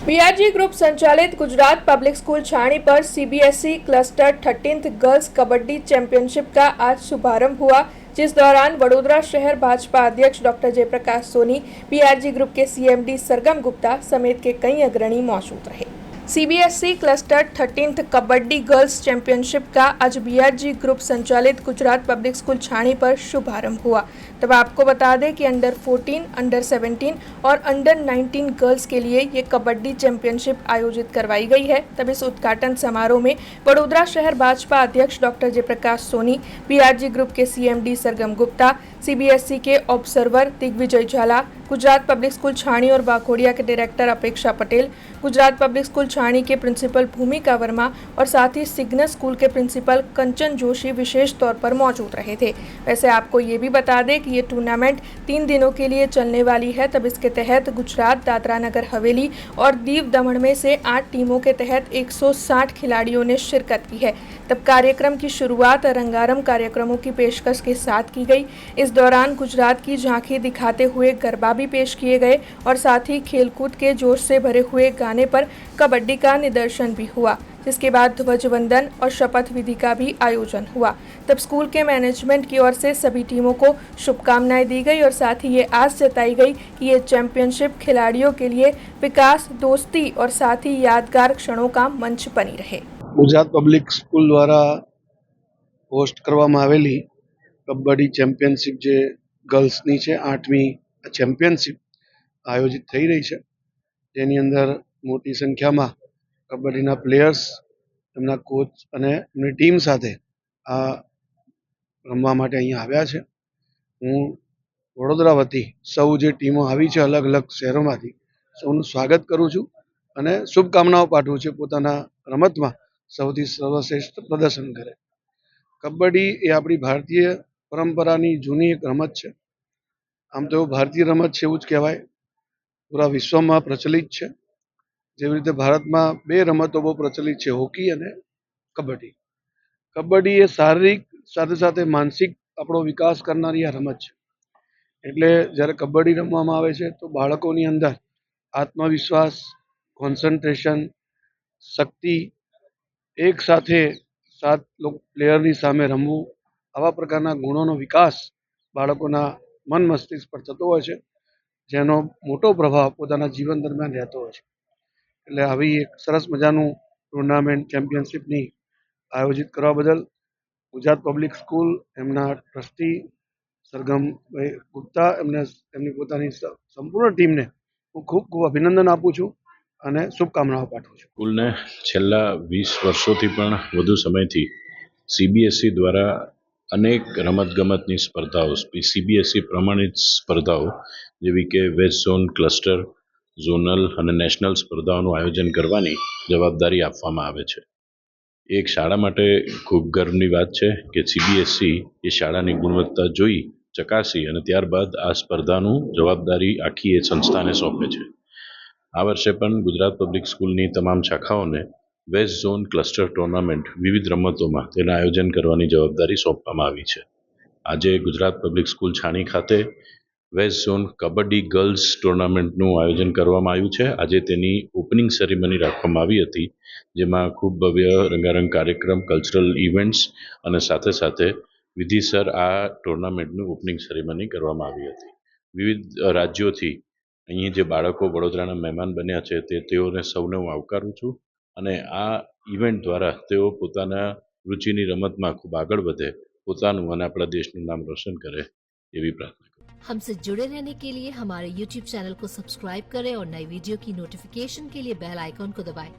BRG group संचालित Gujarat public school छाणी पर CBSE cluster 13th girls kabaddi championship का आज शुभारंभ हुआ, जिस दौरान वडोदरा शहर भाजपा अध्यक्ष doctor Jayprakash Soni, BRG group के सीएमडी सरगम गुप्ता समेत के कई अग्रणी मौजूद रहे। CBSE cluster 13th kabaddi girls championship का आज बीआरजी ग्रुप संचालित गुजरात पब्लिक स्कूल छाणी पर शुभारंभ हुआ। तब आपको बता दें कि अंडर 14, अंडर 17 और अंडर 19 गर्ल्स के लिए ये कबड्डी चैंपियनशिप आयोजित करवाई गई है। तब इस उद्घाटन समारोह में वडोदरा शहर भाजपा अध्यक्ष doctor Jayprakash Soni, BRG group के सीएमडी सरगम गुप्ता, सीबीएसई के observer Digvijay Jhala, Gujarat public school छाणी और वाघोड़िया के डायरेक्टर अपेक्षा पटेल, गुजरात पब्लिक स्कूल छाणी के प्रिंसिपल भूमिका वर्मा और साथ ही सिग्नल स्कूल के प्रिंसिपल कंचन जोशी विशेष तौर पर मौजूद रहे थे। वैसे आपको ये भी बता दें कि ये टूर्नामेंट 3 दिनों के लिए चलने वाली है। तब इसके तहत गुजरात, दादरा नगर हवेली और दीव दमन में से 8 टीमों के तहत 160 खिलाड़ियों ने शिरकत की है। तब कार्यक्रम की शुरुआत रंगारंग कार्यक्रमों की पेशकश के साथ की गई। इस दौरान गुजरात की झांकी दिखाते हुए गरबा भी पेश किए गए और साथ ही खेलकूद के जोश से भरे हुए गाने पर कबड्डी का निदर्शन भी हुआ, जिसके बाद ध्वजवंदन और शपथ विधि का भी आयोजन हुआ। तब स्कूल के मैनेजमेंट की ओर से सभी टीमों को शुभकामनाएं दी गई और साथ ही ये आस जताई गई कि ये चैंपियनशिप खिलाड़ियों के लिए विकास, दोस्ती और साथ ही यादगार क्षणों का मंच बनी रहे। गुजरात पब्लिक स्कूल द्वारा होस्ट करवामां आवेली कबड्डी चैम्पियनशिप जे गर्ल्सनी छे 8મી चैम्पियनशिप आयोजित थई रही है, जेनी अंदर मोटी संख्या में कबड्डीना प्लेयर्स, एमना कोच अने एमनी टीम साथे आ रमवा माटे अहींया आव्या छे। हूँ वडोदरा वती सौ जे टीमों आवी छे अलग अलग शहेरोमांथी सौनुं स्वागत करूँ छूं अने शुभकामनाओं पाठवुं छुं पोताना रमतमां सौथी सर्वश्रेष्ठ प्रदर्शन करे। कबड्डी ए आपणी भारतीय परंपरानी जूनी एक रमत छे। आम तो भारतीय रमत छे एवुं ज कहेवाय, पूरा विश्वमां प्रचलित छे। जेवी रीते भारतमां 2 रमतो बहु प्रचलित छे, हॉकी अने कबड्डी। कबड्डी ए शारीरिक साथे साथे मानसिक आपणो विकास करनारी आ रमत छे। એટલે જ્યારે કબડ્ડી રમવામાં આવે છે તો બાળકોની અંદર આત્મવિશ્વાસ, કોન્સન્ટ્રેશન, શક્તિ, એક સાથે 7 પ્લેયરની સામે રમવું, આવા પ્રકારના ગુણોનો વિકાસ બાળકોના મન મસ્તિષ્ક પર થતો હોય છે, જેનો મોટો પ્રભાવ પોતાના જીવન દરમિયાન રહેતો હોય છે। એટલે આવી એક સરસ મજાનું ટુર્નામેન્ટ ચેમ્પિયનશિપની આયોજિત કરવા બદલ ગુજરાત પબ્લિક સ્કૂલ, એમના ટ્રસ્ટી સરગમભાઈ ગુપ્તા, એમની પોતાની સંપૂર્ણ ટીમને હું ખૂબ ખૂબ અભિનંદન આપું છું અને શુભકામનાઓ પાઠવું છું। સ્કૂલને છેલ્લા 20 વર્ષોથી પણ વધુ સમયથી સીબીએસઈ દ્વારા અનેક રમતગમતની સ્પર્ધાઓ, સીબીએસઈ પ્રમાણિત સ્પર્ધાઓ જેવી કે વેસ્ટ ઝોન, ક્લસ્ટર, ઝોનલ અને નેશનલ સ્પર્ધાઓનું આયોજન કરવાની જવાબદારી આપવામાં આવે છે। એક શાળા માટે ખૂબ ગર્વની વાત છે કે સીબીએસઈ એ શાળાની ગુણવત્તા જોઈ, ચકાસી અને ત્યારબાદ આ સ્પર્ધાનું જવાબદારી આખી એ સંસ્થાને સોંપે છે। આ વર્ષે પણ ગુજરાત પબ્લિક સ્કૂલની તમામ શાખાઓને વેસ્ટ ઝોન ક્લસ્ટર ટુર્નામેન્ટ વિવિધ રમતોમાં તેના આયોજન કરવાની જવાબદારી સોંપવામાં આવી છે। આજે ગુજરાત પબ્લિક સ્કૂલ છાણી ખાતે વેસ્ટ ઝોન કબડ્ડી ગર્લ્સ ટુર્નામેન્ટનું આયોજન કરવામાં આવ્યું છે। આજે તેની ઓપનિંગ સેરેમની રાખવામાં આવી હતી, જેમાં ખૂબ ભવ્ય રંગારંગ કાર્યક્રમ, કલ્ચરલ ઇવેન્ટ્સ અને સાથે સાથે વિધિસર આ ટુર્નામેન્ટનું ઓપનિંગ સેરેમની કરવામાં આવી હતી। વિવિધ રાજ્યોથી અહીં જે બાળકો વડોદરાના મહેમાન બન્યા છે તેઓને સૌને હું આવકારું છું અને આ ઇવેન્ટ દ્વારા તેઓ પોતાના રુચિની રમતમાં ખૂબ આગળ વધે, પોતાનું અને આપણા દેશનું નામ રોશન કરે એવી પ્રાર્થના કરું। हमसे जुड़े रहने के लिए हमारे YouTube चैनल को सब्सक्राइब करें और नई वीडियो की नोटिफिकेशन के लिए बेल आइकॉन को दबाएं।